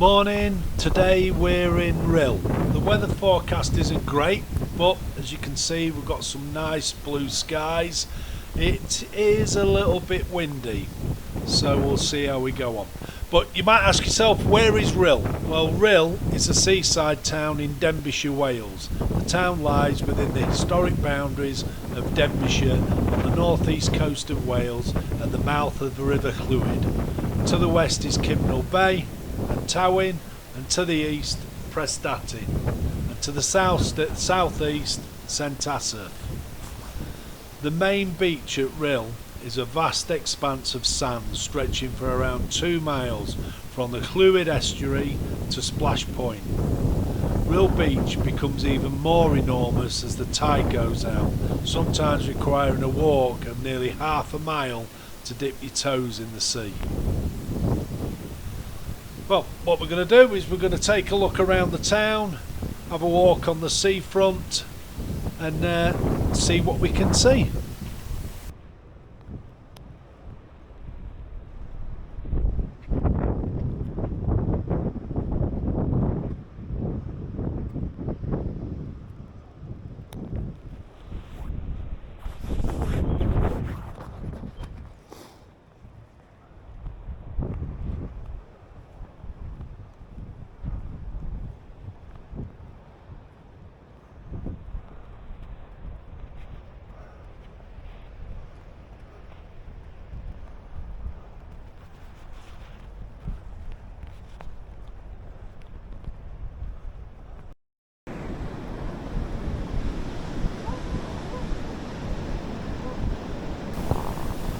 Morning, today we're in Rhyl. The weather forecast isn't great, but as you can see we've got some nice blue skies. It is a little bit windy, so we'll see how we go on. But you might ask yourself, where is Rhyl? Well, Rhyl is a seaside town in Denbighshire, Wales. The town lies within the historic boundaries of Denbighshire on the northeast coast of Wales at the mouth of the River Clwyd. To the west is Cymnal Bay and Tywyn, and to the east Prestatyn, and to the southeast St Asaph. The main beach at Rhyl is a vast expanse of sand stretching for around 2 miles from the Clwyd estuary to Splash Point. Rhyl Beach becomes even more enormous as the tide goes out, sometimes requiring a walk of nearly half a mile to dip your toes in the sea. Well, what we're going to do is we're going to take a look around the town, have a walk on the seafront and see what we can see.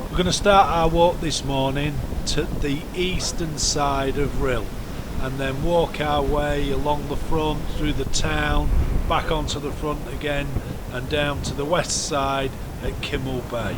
We're going to start our walk this morning to the eastern side of Rhyl and then walk our way along the front through the town, back onto the front again and down to the west side at Cymnal Bay.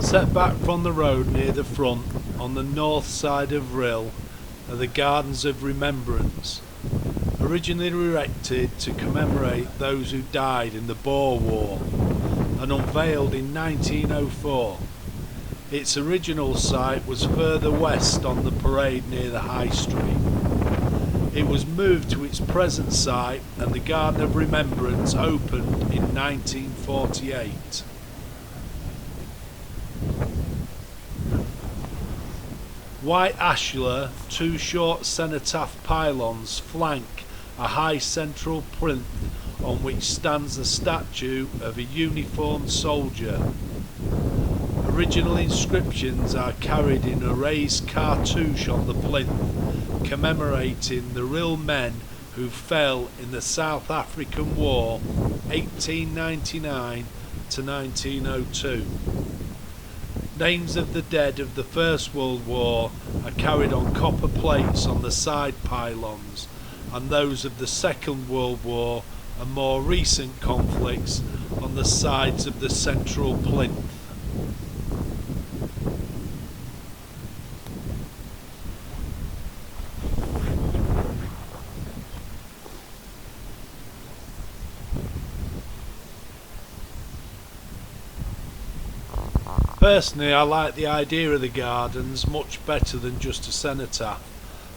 Set back from the road near the front, on the north side of Rhyl, are the Gardens of Remembrance, originally erected to commemorate those who died in the Boer War and unveiled in 1904. Its original site was further west on the parade near the High Street. It was moved to its present site and the Garden of Remembrance opened in 1948. White ashlar, 2 short cenotaph pylons flank a high central plinth on which stands the statue of a uniformed soldier. Original inscriptions are carried in a raised cartouche on the plinth, commemorating the Rhyl men who fell in the South African War 1899 to 1902. Names of the dead of the First World War are carried on copper plates on the side pylons, and those of the Second World War and more recent conflicts on the sides of the central plinth. Personally, I like the idea of the gardens much better than just a cenotaph.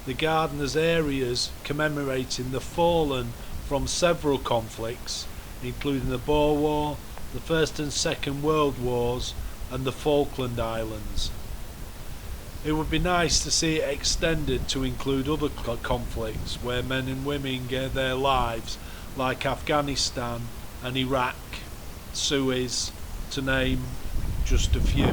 The garden has areas commemorating the fallen from several conflicts, including the Boer War, the First and Second World Wars, and the Falkland Islands. It would be nice to see it extended to include other conflicts where men and women gave their lives, like Afghanistan and Iraq, Suez, to name just a few.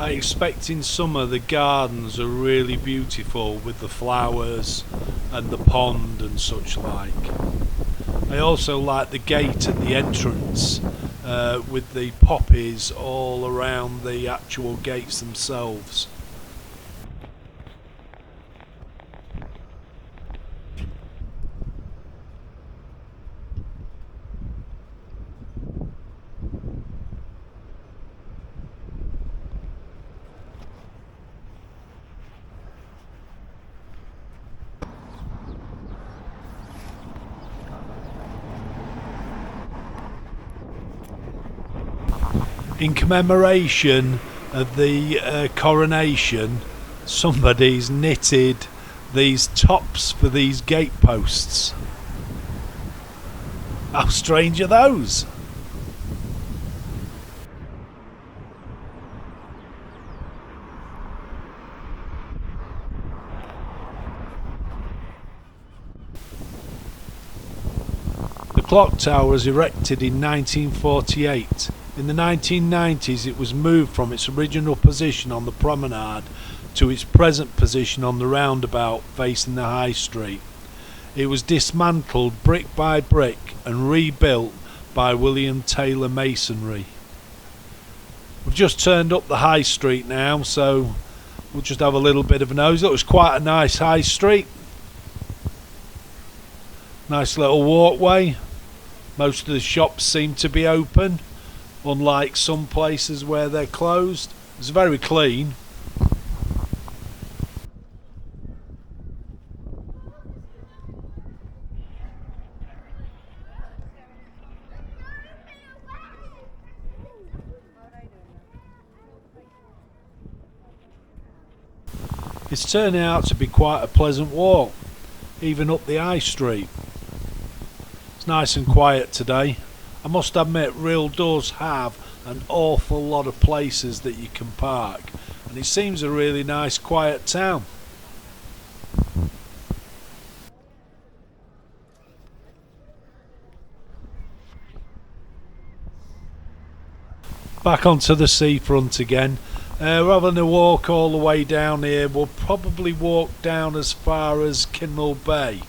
I expect in summer the gardens are really beautiful with the flowers and the pond and such like. I also like the gate at the entrance with the poppies all around the actual gates themselves. In commemoration of the coronation, somebody's knitted these tops for these gateposts. How strange are those? The clock tower was erected in 1948. In the 1990s it was moved from its original position on the promenade to its present position on the roundabout facing the high street. It was dismantled brick by brick and rebuilt by William Taylor Masonry. We've just turned up the high street now, so we'll just have a little bit of a nose. It was quite a nice high street. Nice little walkway. Most of the shops seem to be open, unlike some places where they're closed. It's very clean. It's turning out to be quite a pleasant walk, even up the high street. It's nice and quiet today. I must admit, Rhyl does have an awful lot of places that you can park, and it seems a really nice quiet town. Back onto the seafront again. Rather than walk all the way down here, we'll probably walk down as far as Kinmel Bay.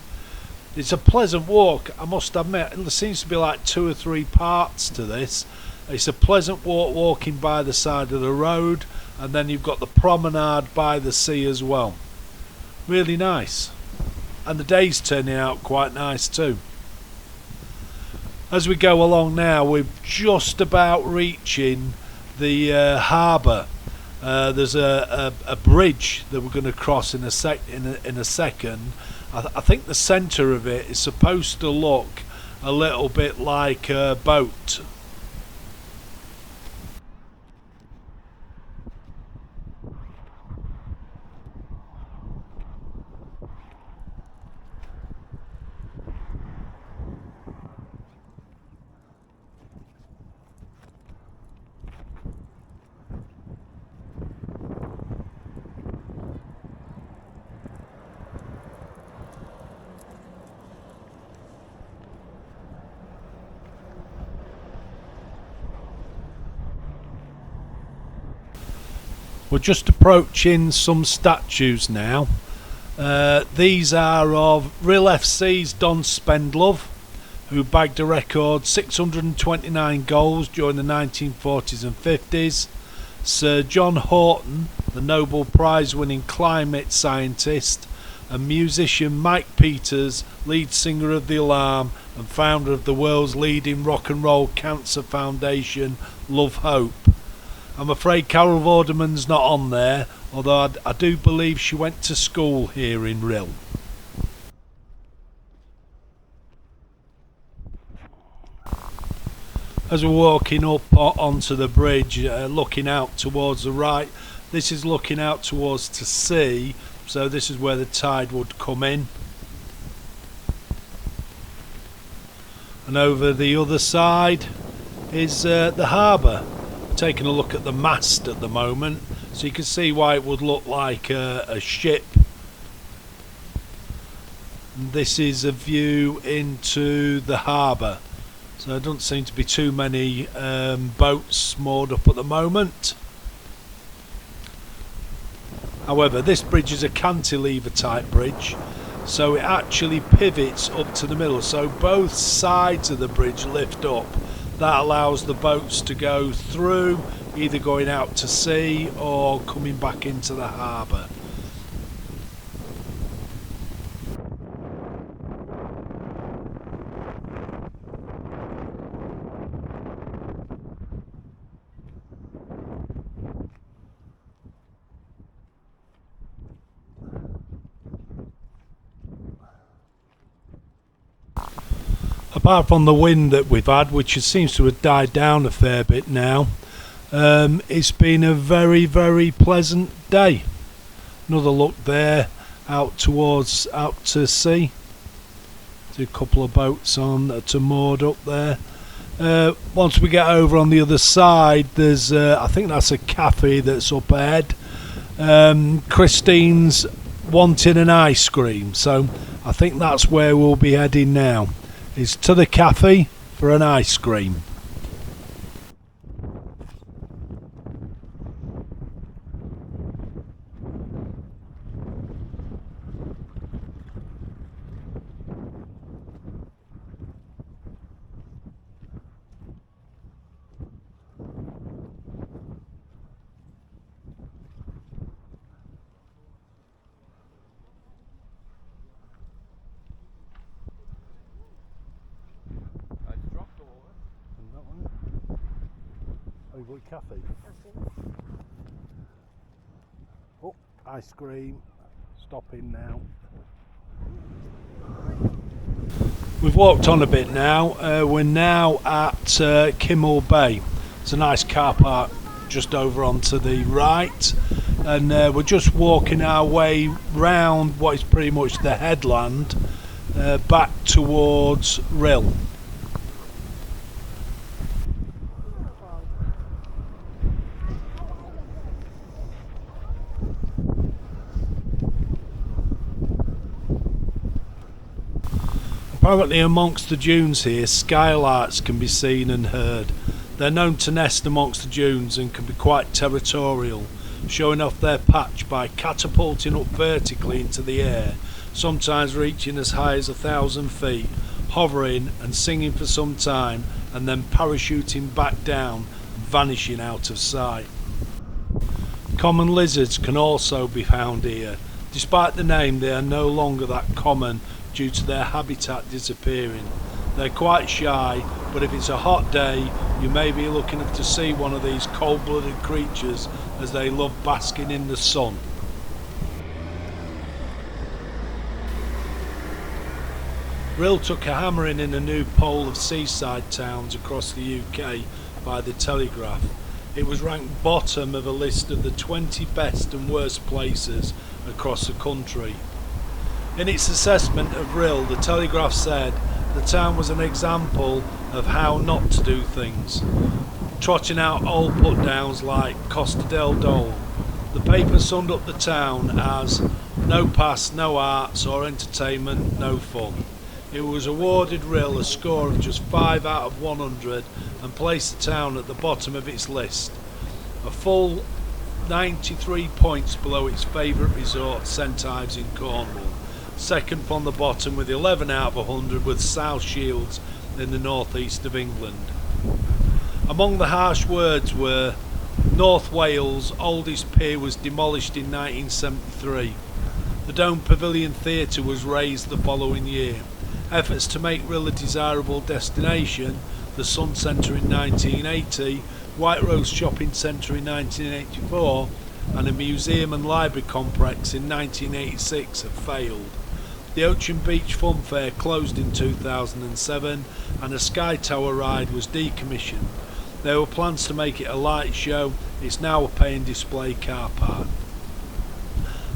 It's a pleasant walk, I must admit. There seems to be like 2 or 3 parts to this. It's a pleasant walk walking by the side of the road, and then you've got the promenade by the sea as well. Really nice. And the day's turning out quite nice too. As we go along now, we're just about reaching the harbour. There's a bridge that we're going to cross in a second. I think the centre of it is supposed to look a little bit like a boat. We're just approaching some statues now. These are of Rhyl FC's Don Spendlove, who bagged a record 629 goals during the 1940s and 50s. Sir John Horton, the Nobel Prize winning climate scientist, and musician Mike Peters, lead singer of The Alarm and founder of the world's leading rock and roll cancer foundation, Love Hope. I'm afraid Carol Vorderman's not on there, although I do believe she went to school here in Rhyl. As we're walking up onto the bridge, looking out towards the right, this is looking out towards the sea, so this is where the tide would come in. And over the other side is the harbour. Taking a look at the mast at the moment, so you can see why it would look like a ship. And this is a view into the harbour, so there doesn't seem to be too many boats moored up at the moment. However, this bridge is a cantilever type bridge, so it actually pivots up to the middle, so both sides of the bridge lift up. That allows the boats to go through, either going out to sea or coming back into the harbour. Apart from the wind that we've had, which seems to have died down a fair bit now, it's been a very, very pleasant day. Another look there out to sea. There's a couple of boats on that are moored up there. Once we get over on the other side, there's I think that's a cafe that's up ahead. Christine's wanting an ice cream, so I think that's where we'll be heading now. Is to the cafe for an ice cream. Cafe. Oh, ice cream. Stopping now. We've walked on a bit now. We're now at Kimmel Bay. It's a nice car park just over onto the right, and we're just walking our way round what is pretty much the headland back towards Rhyl. Apparently amongst the dunes here, skylarks can be seen and heard. They're known to nest amongst the dunes and can be quite territorial, showing off their patch by catapulting up vertically into the air, sometimes reaching as high as 1,000 feet, hovering and singing for some time, and then parachuting back down, vanishing out of sight. Common lizards can also be found here. Despite the name, they are no longer that common due to their habitat disappearing. They're quite shy, but if it's a hot day, you may be lucky enough to see one of these cold-blooded creatures as they love basking in the sun. Rhyl took a hammering in a new poll of seaside towns across the UK by the Telegraph. It was ranked bottom of a list of the 20 best and worst places across the country. In its assessment of Rhyl, the Telegraph said the town was an example of how not to do things, trotting out old put-downs like Costa del Dole. The paper summed up the town as no past, no arts or entertainment, no fun. It was awarded Rhyl a score of just 5 out of 100 and placed the town at the bottom of its list, a full 93 points below its favourite resort, St Ives in Cornwall. Second from the bottom with 11 out of 100 was South Shields in the northeast of England. Among the harsh words were North Wales' oldest pier was demolished in 1973. The Dome Pavilion Theatre was raised the following year. Efforts to make Rhyl a desirable destination, the Sun Centre in 1980, White Rose Shopping Centre in 1984 and a museum and library complex in 1986 have failed. The Ocean Beach Fun Fair closed in 2007 and a Sky Tower ride was decommissioned. There were plans to make it a light show. It's now a paying display car park.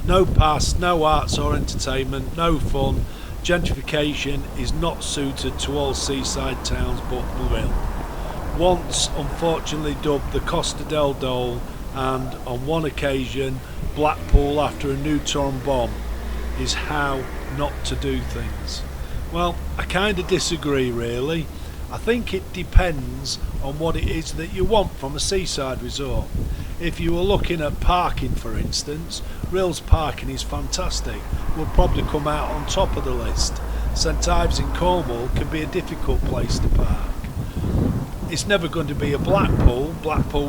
No pass, no arts or entertainment, no fun. Gentrification is not suited to all seaside towns but Rhyl. Once unfortunately dubbed the Costa del Dole and on one occasion Blackpool after a neutron bomb, is how not to do things. Well, I kind of disagree really. I think it depends on what it is that you want from a seaside resort. if you were looking at parking, for instance, Rhyl's parking is fantastic. Will probably come out on top of the list. St Ives in Cornwall can be a difficult place to park. It's never going to be a Blackpool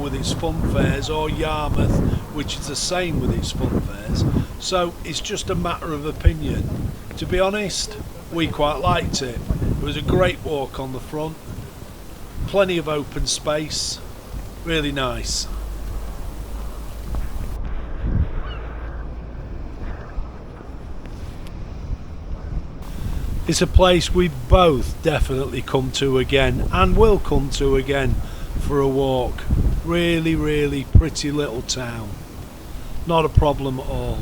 with its fun fairs, or Yarmouth, which is the same with its fun fairs. So it's just a matter of opinion. To be honest, we quite liked it. It was a great walk on the front, plenty of open space, really nice. It's a place we both definitely come to again, and will come to again for a walk. Really, really pretty little town. Not a problem at all.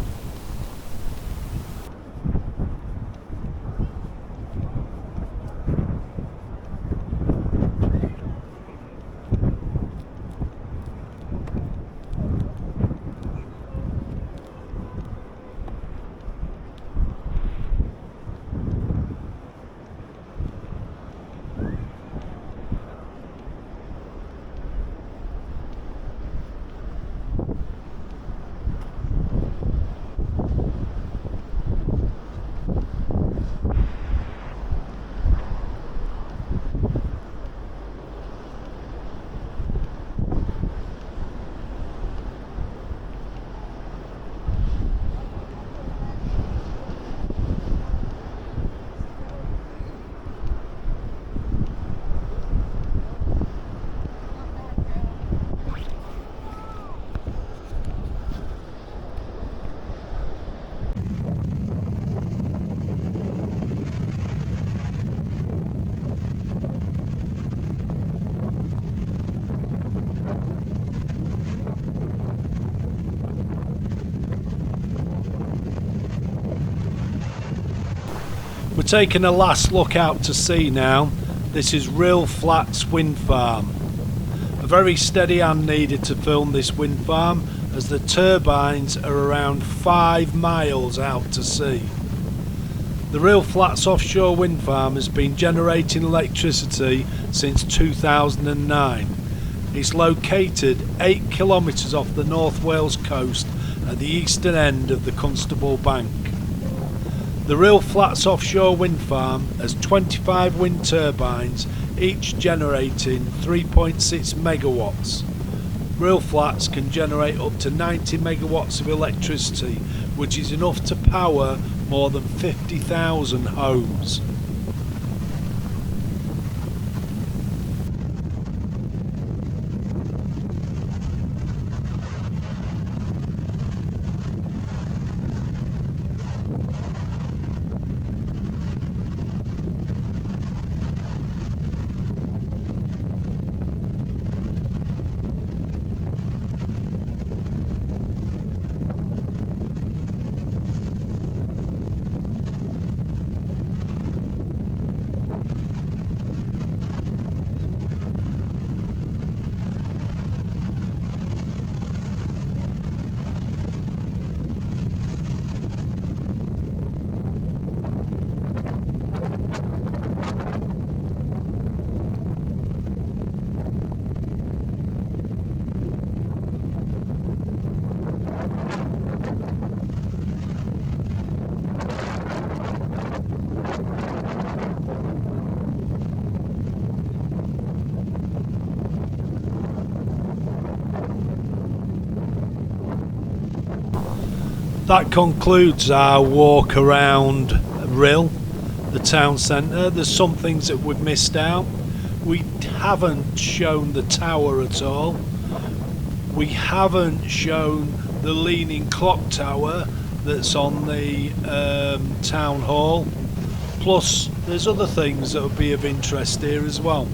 We're taking a last look out to sea now. This is Rhyl Flats Wind Farm. A very steady hand needed to film this wind farm, as the turbines are around 5 miles out to sea. The Rhyl Flats offshore wind farm has been generating electricity since 2009. It's located 8 kilometres off the North Wales coast at the eastern end of the Constable Bank. The Rhyl Flats offshore wind farm has 25 wind turbines, each generating 3.6 megawatts. Rhyl Flats can generate up to 90 megawatts of electricity, which is enough to power more than 50,000 homes. That concludes our walk around Rhyl, the town centre. There's some things that we've missed out. We haven't shown the tower at all. We haven't shown the leaning clock tower that's on the town hall. Plus there's other things that would be of interest here as well.